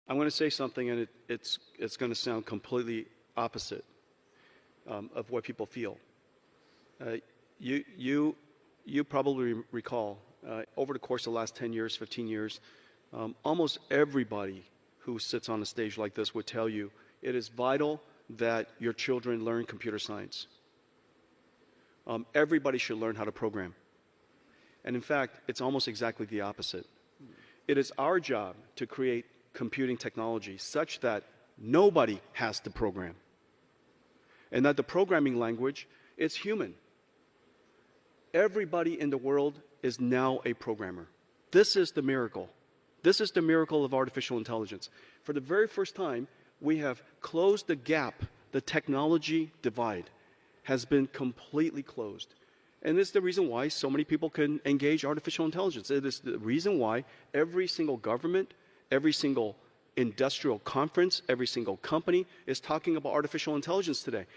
I'm going to say something, and it's going to sound completely opposite of what people feel. You probably recall over the course of the last 10 years, 15 years, almost everybody who sits on a stage like this would tell you it is vital that your children learn computer science. Everybody should learn how to program. And in fact, it's almost exactly the opposite. It is our job to create computing technology such that nobody has to program, and that the programming language is human. Everybody in the world is now a programmer. This is the miracle. This is the miracle of artificial intelligence. For the very first time, we have closed the gap. The technology divide has been completely closed. And it's the reason why so many people can engage artificial intelligence. It is the reason why every single government, every single industrial conference, every single company is talking about artificial intelligence today.